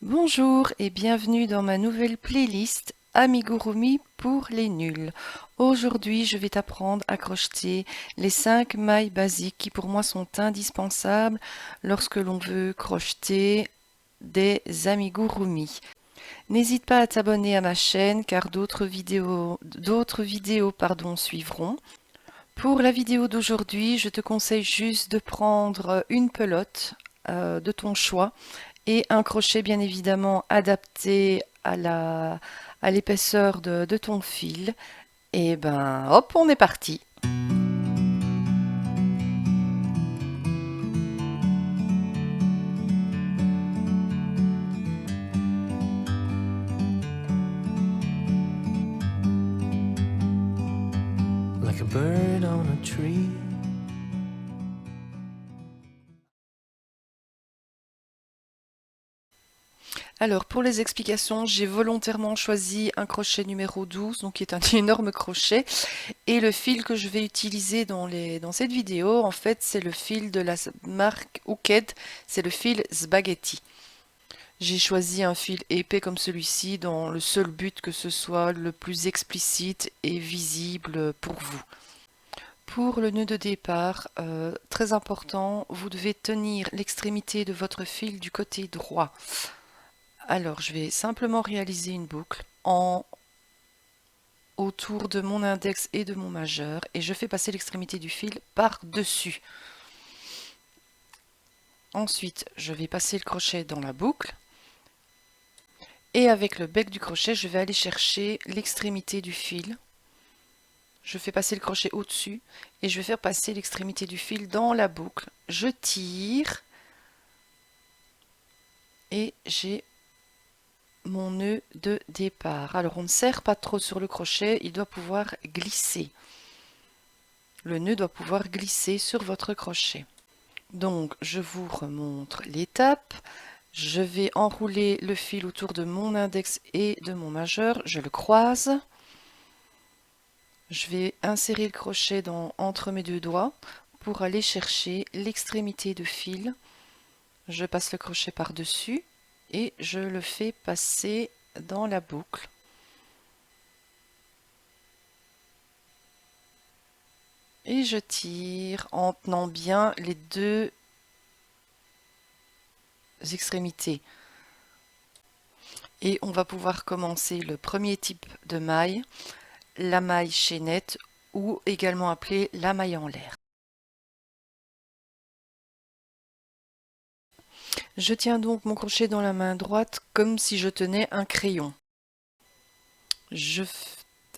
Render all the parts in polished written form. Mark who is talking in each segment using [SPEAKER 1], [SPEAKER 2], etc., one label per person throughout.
[SPEAKER 1] Bonjour et bienvenue dans ma nouvelle playlist Amigurumi pour les nuls. Aujourd'hui, je vais t'apprendre à crocheter les 5 mailles basiques qui pour moi sont indispensables lorsque l'on veut crocheter des amigurumi. N'hésite pas à t'abonner à ma chaîne car d'autres vidéos suivront. Pour la vidéo d'aujourd'hui, je te conseille juste de prendre une pelote de ton choix et un crochet bien évidemment adapté à l'épaisseur de ton fil. Et ben hop, on est parti.
[SPEAKER 2] Like a bird on a tree.
[SPEAKER 1] Alors pour les explications, j'ai volontairement choisi un crochet numéro 12, donc qui est un énorme crochet. Et le fil que je vais utiliser dans cette vidéo, en fait, c'est le fil de la marque Hooked, c'est le fil Spaghetti. J'ai choisi un fil épais comme celui-ci dans le seul but que ce soit le plus explicite et visible pour vous. Pour le nœud de départ, très important, vous devez tenir l'extrémité de votre fil du côté droit. Alors, je vais simplement réaliser une boucle autour de mon index et de mon majeur et je fais passer l'extrémité du fil par-dessus. Ensuite, je vais passer le crochet dans la boucle et avec le bec du crochet, je vais aller chercher l'extrémité du fil. Je fais passer le crochet au-dessus et je vais faire passer l'extrémité du fil dans la boucle. Je tire et j'ai mon nœud de départ. Alors on ne serre pas trop sur le crochet, il doit pouvoir glisser. Le nœud doit pouvoir glisser sur votre crochet. Donc je vous remontre l'étape. Je vais enrouler le fil autour de mon index et de mon majeur. Je le croise. Je vais insérer le crochet entre mes deux doigts pour aller chercher l'extrémité de fil. Je passe le crochet par-dessus et je le fais passer dans la boucle. Et je tire en tenant bien les deux extrémités. Et on va pouvoir commencer le premier type de maille, la maille chaînette ou également appelée la maille en l'air. Je tiens donc mon crochet dans la main droite comme si je tenais un crayon.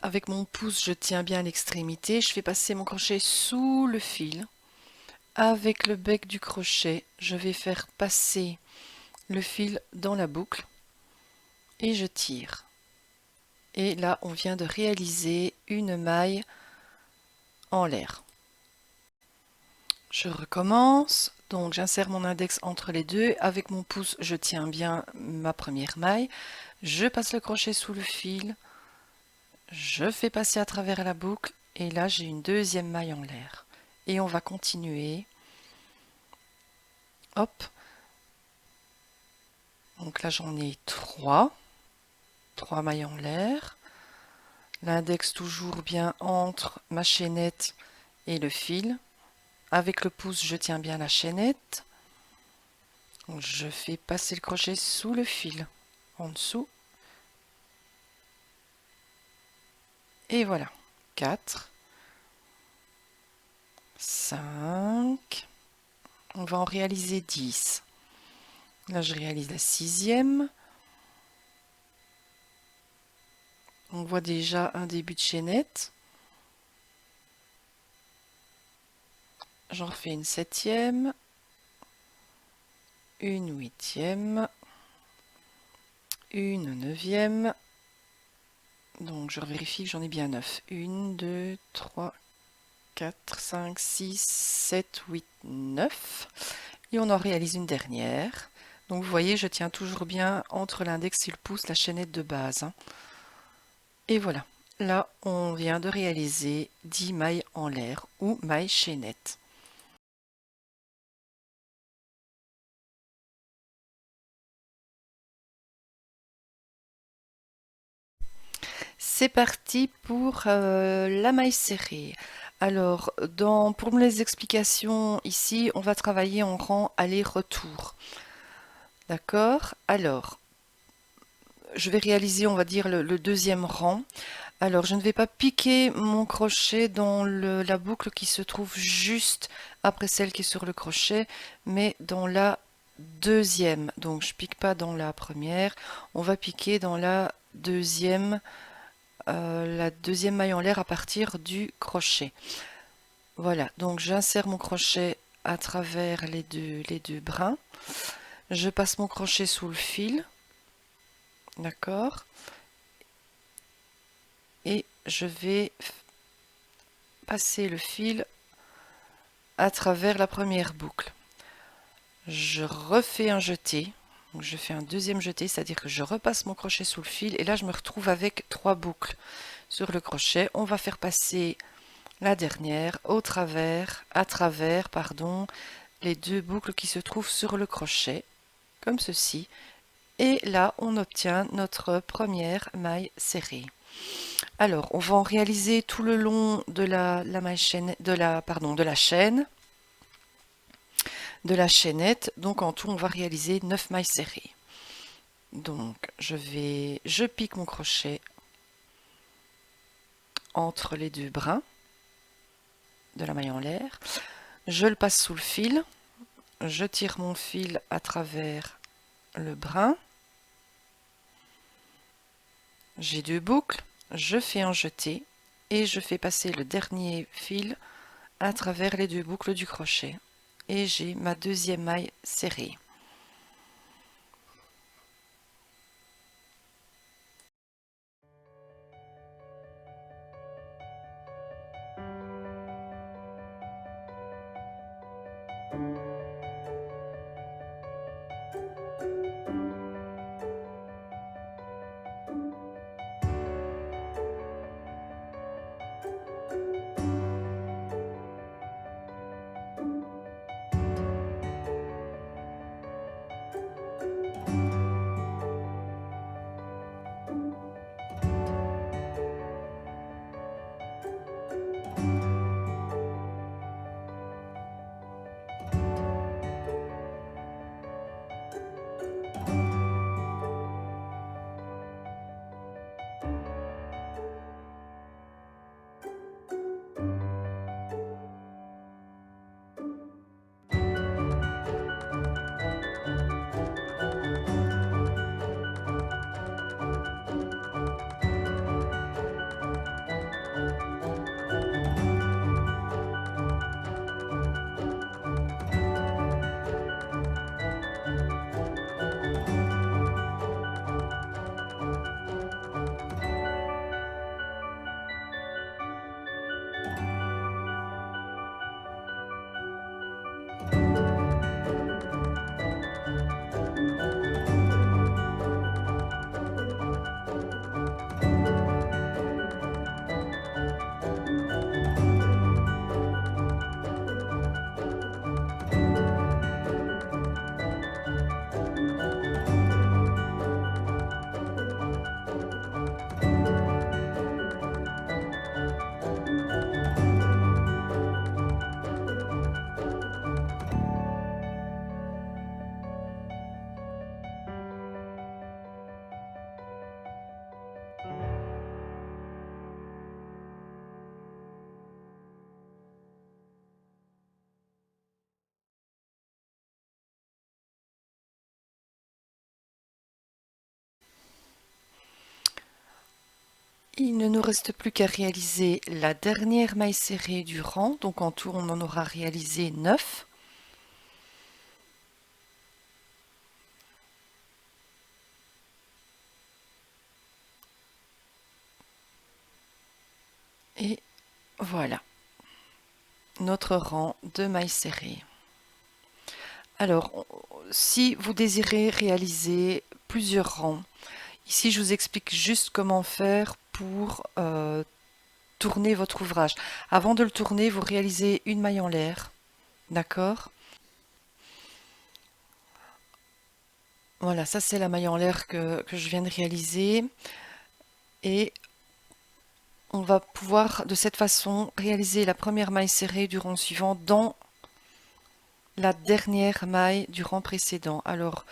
[SPEAKER 1] Avec mon pouce, je tiens bien l'extrémité, je fais passer mon crochet sous le fil. Avec le bec du crochet, je vais faire passer le fil dans la boucle et je tire. Et là, on vient de réaliser une maille en l'air. Je recommence, donc j'insère mon index entre les deux. Avec mon pouce, je tiens bien ma première maille. Je passe le crochet sous le fil. Je fais passer à travers la boucle. Et là, j'ai une deuxième maille en l'air. Et on va continuer. Hop. Donc là, j'en ai trois. Trois mailles en l'air. L'index toujours bien entre ma chaînette et le fil. Avec le pouce, je tiens bien la chaînette. Je fais passer le crochet sous le fil, en dessous. Et voilà. 4, 5. On va en réaliser 10. Là, je réalise la sixième. On voit déjà un début de chaînette. J'en refais une septième. Une huitième. Une neuvième. Donc, je vérifie que j'en ai bien 9. 1, 2, 3, 4, 5, 6, 7, 8, 9. Et on en réalise une dernière. Donc vous voyez, je tiens toujours bien entre l'index et le pouce la chaînette de base. Et voilà. Là, on vient de réaliser 10 mailles en l'air ou mailles chaînettes. c'est parti pour la maille serrée. Alors, pour les explications ici, on va travailler en rang aller-retour. D'accord? Alors, je vais réaliser, on va dire, le deuxième rang. Alors, je ne vais pas piquer mon crochet dans la boucle qui se trouve juste après celle qui est sur le crochet, mais dans la deuxième. Donc, je pique pas dans la première, on va piquer dans la deuxième maille en l'air à partir du crochet. Voilà, donc j'insère mon crochet à travers les deux brins. Je passe mon crochet sous le fil. D'accord. Et je vais passer le fil à travers la première boucle. Je refais un jeté. Donc je fais un deuxième jeté, c'est-à-dire que je repasse mon crochet sous le fil et là je me retrouve avec 3 boucles sur le crochet. On va faire passer la dernière à travers, pardon, les 2 boucles qui se trouvent sur le crochet, comme ceci. Et là, on obtient notre première maille serrée. Alors, on va en réaliser tout le long de la chaîne, de la chaînette. Donc, en tout, on va réaliser 9 mailles serrées. Donc, je pique mon crochet entre les 2 brins de la maille en l'air. Je le passe sous le fil. Je tire mon fil à travers le brin. J'ai 2 boucles. Je fais un jeté et je fais passer le dernier fil à travers les 2 boucles du crochet. Et j'ai ma deuxième maille serrée. Il ne nous reste plus qu'à réaliser la dernière maille serrée du rang. Donc en tout, on en aura réalisé 9. Et voilà, notre rang de mailles serrées. Alors, si vous désirez réaliser plusieurs rangs, ici je vous explique juste comment faire pour tourner votre ouvrage. Avant de le tourner, vous réalisez une maille en l'air, d'accord? Voilà, ça c'est la maille en l'air que je viens de réaliser. Et on va pouvoir de cette façon réaliser la première maille serrée du rang suivant dans la dernière maille du rang précédent. Alors,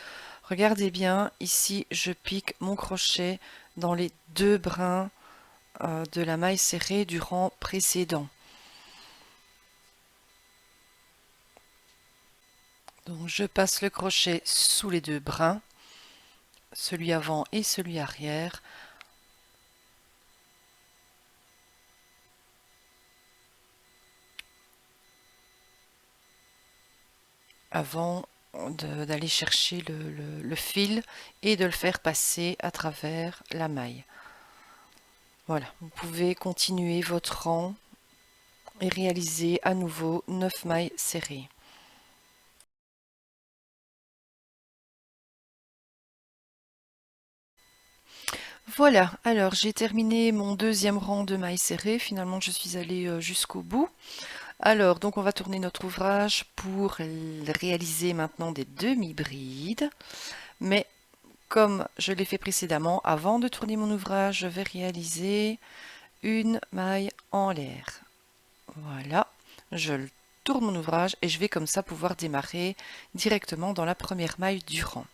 [SPEAKER 1] regardez bien, ici je pique mon crochet dans les deux brins de la maille serrée du rang précédent. Donc je passe le crochet sous les deux brins, celui avant et celui arrière. Avant d'aller chercher le fil et de le faire passer à travers la maille. Voilà, vous pouvez continuer votre rang et réaliser à nouveau 9 mailles serrées. Voilà, alors j'ai terminé mon deuxième rang de mailles serrées. Finalement, je suis allée jusqu'au bout. Alors, donc on va tourner notre ouvrage pour réaliser maintenant des demi-brides. Mais comme je l'ai fait précédemment, avant de tourner mon ouvrage, je vais réaliser une maille en l'air. Voilà, je tourne mon ouvrage et je vais comme ça pouvoir démarrer directement dans la première maille du rang.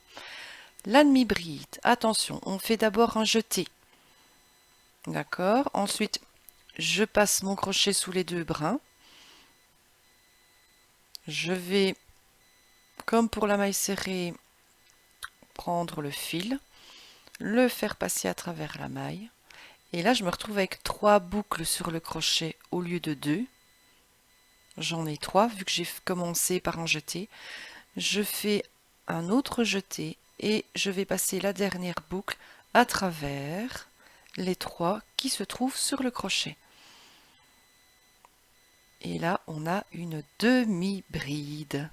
[SPEAKER 1] La demi-bride, attention, on fait d'abord un jeté. D'accord, ensuite je passe mon crochet sous les deux brins. Je vais, comme pour la maille serrée, prendre le fil, le faire passer à travers la maille. Et là, je me retrouve avec 3 boucles sur le crochet au lieu de 2. J'en ai 3 vu que j'ai commencé par un jeté. Je fais un autre jeté et je vais passer la dernière boucle à travers les 3 qui se trouvent sur le crochet. Et là, on a une demi-bride.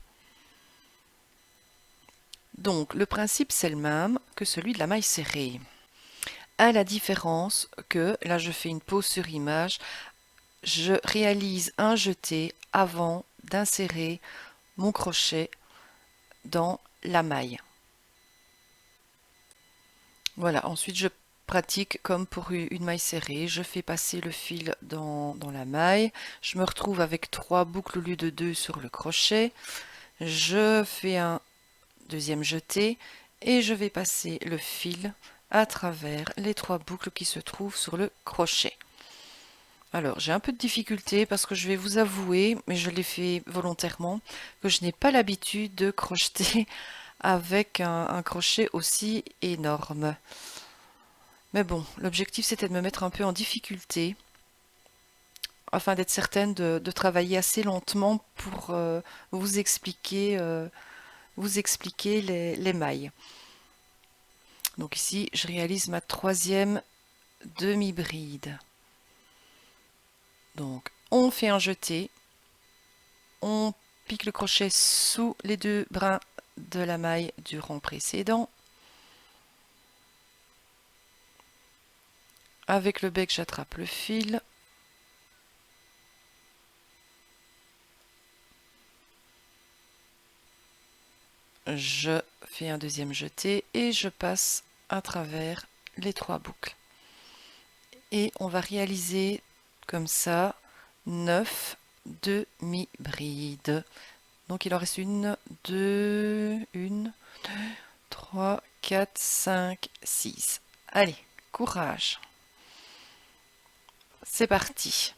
[SPEAKER 1] Donc, le principe, c'est le même que celui de la maille serrée. À la différence que, là je fais une pause sur image, je réalise un jeté avant d'insérer mon crochet dans la maille. Voilà, ensuite je pratique comme pour une maille serrée, je fais passer le fil dans la maille, je me retrouve avec 3 boucles au lieu de 2 sur le crochet, je fais un deuxième jeté et je vais passer le fil à travers les 3 boucles qui se trouvent sur le crochet. Alors, j'ai un peu de difficulté parce que je vais vous avouer, mais je l'ai fait volontairement, que je n'ai pas l'habitude de crocheter avec un crochet aussi énorme. Mais bon, l'objectif c'était de me mettre un peu en difficulté afin d'être certaine de travailler assez lentement pour vous expliquer les mailles. Donc ici, je réalise ma troisième demi-bride. Donc, on fait un jeté, on pique le crochet sous les 2 brins de la maille du rang précédent. Avec le bec, j'attrape le fil. Je fais un deuxième jeté et je passe à travers les 3 boucles. Et on va réaliser comme ça 9 demi-brides. Donc il en reste 1, 2, 3, 4, 5, 6. Allez, courage. C'est parti.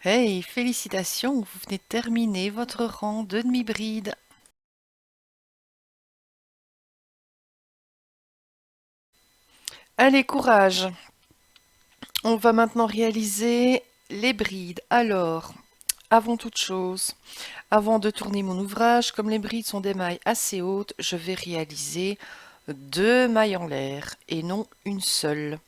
[SPEAKER 1] Hey, félicitations, vous venez de terminer votre rang de demi-bride. Allez, courage. On va maintenant réaliser les brides. Alors, avant toute chose, avant de tourner mon ouvrage, comme les brides sont des mailles assez hautes, je vais réaliser 2 mailles en l'air et non une seule.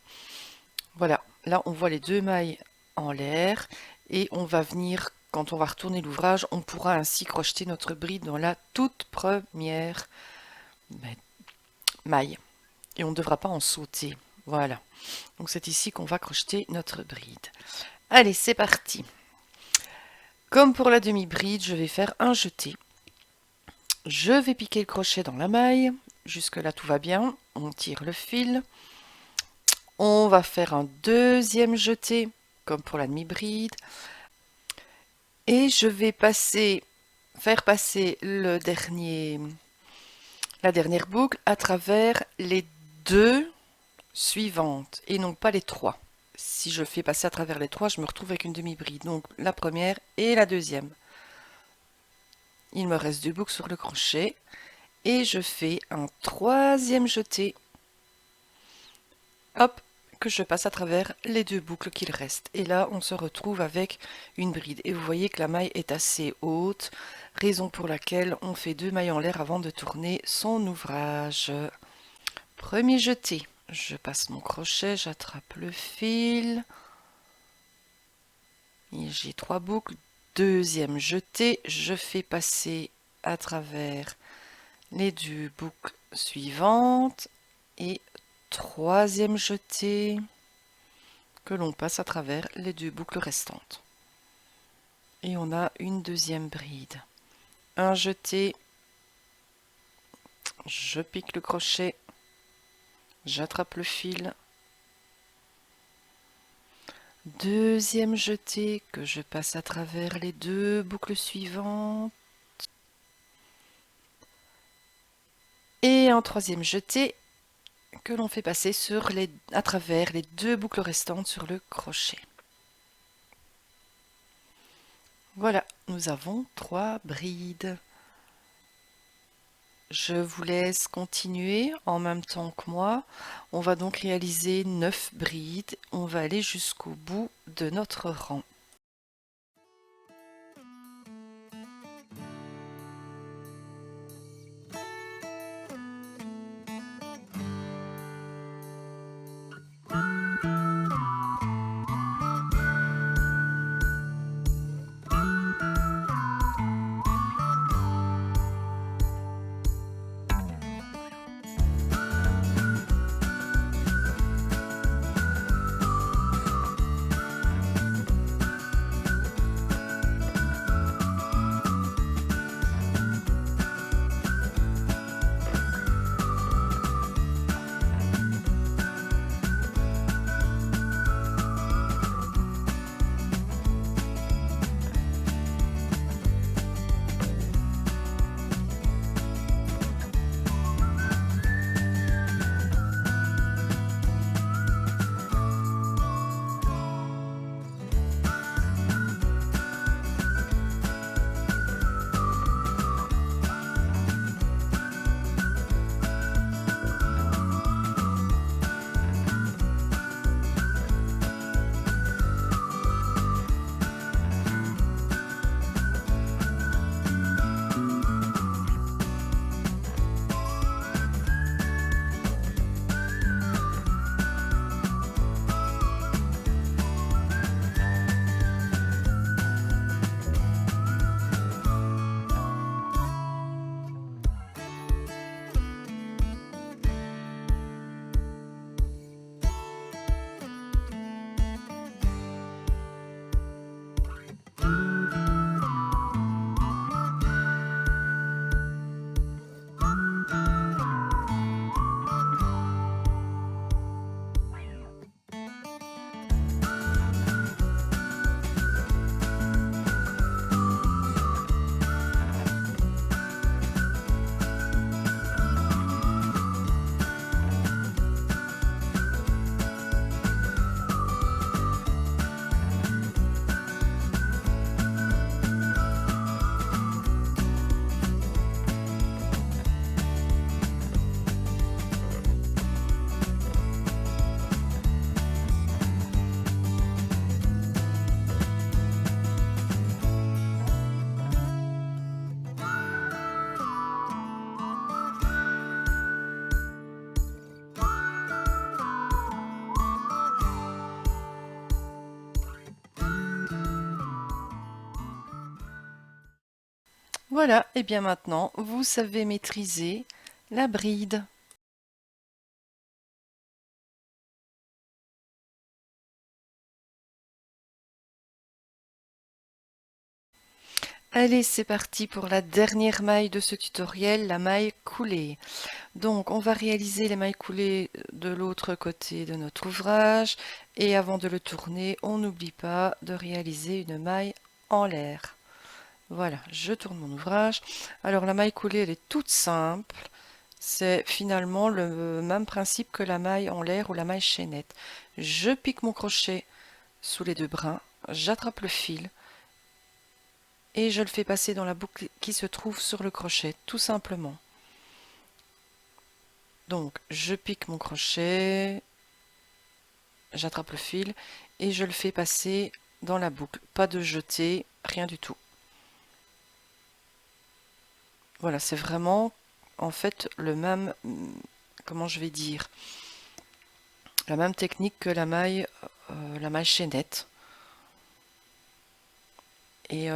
[SPEAKER 1] Voilà, là on voit les 2 mailles en l'air et on va venir, quand on va retourner l'ouvrage, on pourra ainsi crocheter notre bride dans la toute première maille et on ne devra pas en sauter. Voilà, donc c'est ici qu'on va crocheter notre bride. Allez, c'est parti. Comme pour la demi-bride, je vais faire un jeté. Je vais piquer le crochet dans la maille. Jusque là tout va bien. On tire le fil. On va faire un deuxième jeté, comme pour la demi-bride. Et je vais faire passer la dernière boucle à travers les 2 suivantes et non pas les 3. Si je fais passer à travers les 3, je me retrouve avec une demi-bride. Donc la première et la deuxième. Il me reste 2 boucles sur le crochet et je fais un troisième jeté. Hop, que je passe à travers les 2 boucles qu'il reste. Et là, on se retrouve avec une bride. Et vous voyez que la maille est assez haute, raison pour laquelle on fait 2 mailles en l'air avant de tourner son ouvrage. Premier jeté, je passe mon crochet, j'attrape le fil. J'ai 3 boucles. Deuxième jeté, je fais passer à travers les 2 boucles suivantes et troisième jeté que l'on passe à travers les 2 boucles restantes. Et on a une deuxième bride. Un jeté, je pique le crochet, j'attrape le fil. Deuxième jeté que je passe à travers les 2 boucles suivantes. Et un troisième jeté que l'on fait passer à travers les 2 boucles restantes sur le crochet. Voilà, nous avons 3 brides. Je vous laisse continuer en même temps que moi. On va donc réaliser 9 brides. On va aller jusqu'au bout de notre rang. Voilà, et bien maintenant, vous savez maîtriser la bride. Allez, c'est parti pour la dernière maille de ce tutoriel, la maille coulée. Donc, on va réaliser les mailles coulées de l'autre côté de notre ouvrage. Et avant de le tourner, on n'oublie pas de réaliser une maille en l'air. Voilà, je tourne mon ouvrage. Alors, la maille coulée, elle est toute simple. C'est finalement le même principe que la maille en l'air ou la maille chaînette. Je pique mon crochet sous les deux brins, j'attrape le fil et je le fais passer dans la boucle qui se trouve sur le crochet, tout simplement. Donc, je pique mon crochet, j'attrape le fil et je le fais passer dans la boucle. Pas de jeter, rien du tout. Voilà, c'est vraiment en fait le même, comment je vais dire, la même technique que la maille chaînette. Et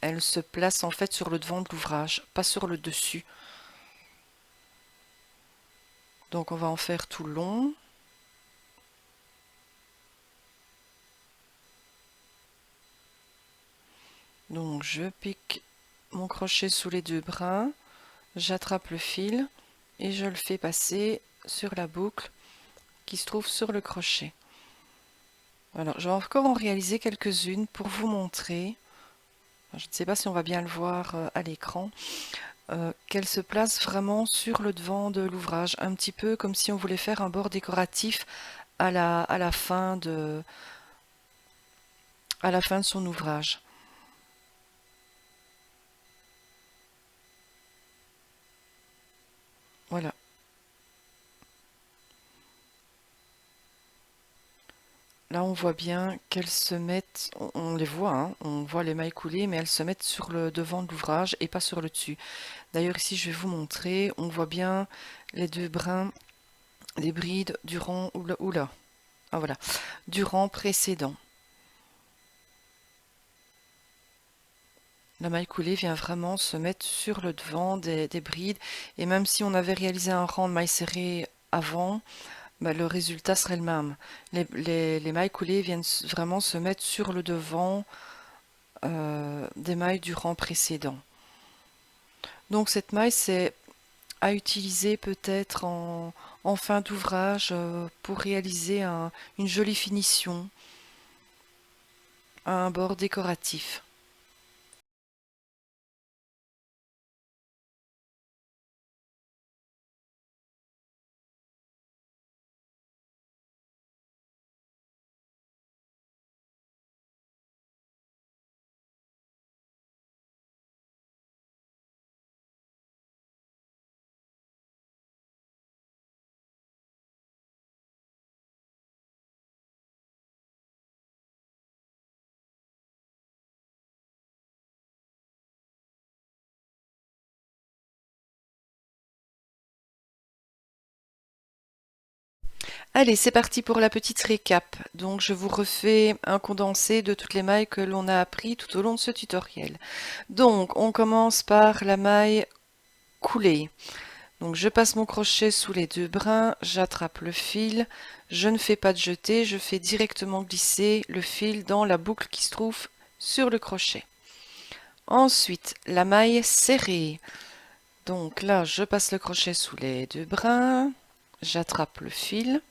[SPEAKER 1] elle se place en fait sur le devant de l'ouvrage, pas sur le dessus. Donc on va en faire tout le long. Donc je pique mon crochet sous les deux brins, j'attrape le fil et je le fais passer sur la boucle qui se trouve sur le crochet. Alors je vais encore en réaliser quelques-unes pour vous montrer. Je ne sais pas si on va bien le voir à l'écran. Qu'elle se place vraiment sur le devant de l'ouvrage, un petit peu comme si on voulait faire un bord décoratif à la fin de son ouvrage. Voilà. Là, on voit bien qu'elles se mettent, on les voit, hein, on voit les mailles coulées, mais elles se mettent sur le devant de l'ouvrage et pas sur le dessus. D'ailleurs, ici, je vais vous montrer, on voit bien les deux brins des brides du rang, oula, ah voilà, du rang précédent. La maille coulée vient vraiment se mettre sur le devant des brides, et même si on avait réalisé un rang de mailles serrées avant, bah, le résultat serait le même. Les mailles coulées viennent vraiment se mettre sur le devant des mailles du rang précédent. Donc cette maille, c'est à utiliser peut-être en fin d'ouvrage pour réaliser une jolie finition, un bord décoratif. Allez, c'est parti pour la petite récap. Donc, je vous refais un condensé de toutes les mailles que l'on a appris tout au long de ce tutoriel. Donc, on commence par la maille coulée. Donc, je passe mon crochet sous les deux brins, j'attrape le fil, je ne fais pas de jeté, je fais directement glisser le fil dans la boucle qui se trouve sur le crochet. Ensuite, la maille serrée. Donc là, je passe le crochet sous les deux brins, j'attrape le fil.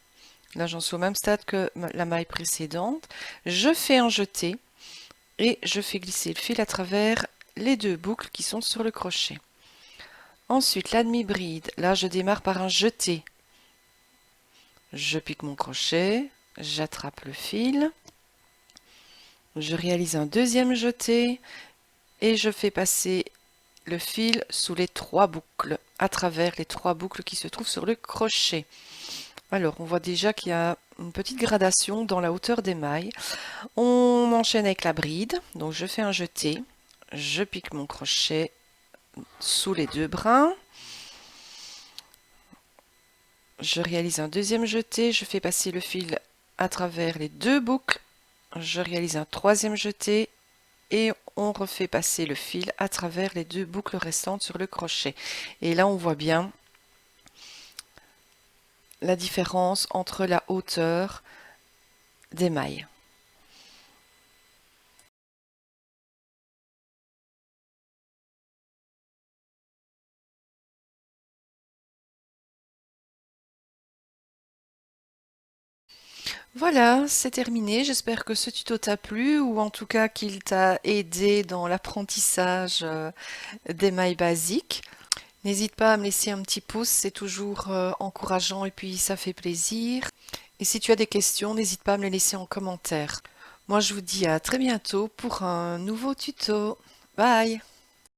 [SPEAKER 1] Là, j'en suis au même stade que la maille précédente. Je fais un jeté et je fais glisser le fil à travers les deux boucles qui sont sur le crochet. Ensuite, la demi-bride. Là, je démarre par un jeté. Je pique mon crochet, j'attrape le fil. Je réalise un deuxième jeté et je fais passer le fil sous les trois boucles, à travers les trois boucles qui se trouvent sur le crochet. Alors, on voit déjà qu'il y a une petite gradation dans la hauteur des mailles. On enchaîne avec la bride. Donc, je fais un jeté. Je pique mon crochet sous les deux brins. Je réalise un deuxième jeté. Je fais passer le fil à travers les deux boucles. Je réalise un troisième jeté. Et on refait passer le fil à travers les 2 boucles restantes sur le crochet. Et là, on voit bien la différence entre la hauteur des mailles. Voilà, c'est terminé. J'espère que ce tuto t'a plu ou en tout cas qu'il t'a aidé dans l'apprentissage des mailles basiques. N'hésite pas à me laisser un petit pouce, c'est toujours encourageant et puis ça fait plaisir. Et si tu as des questions, n'hésite pas à me les laisser en commentaire. Moi, je vous dis à très bientôt pour un nouveau tuto. Bye!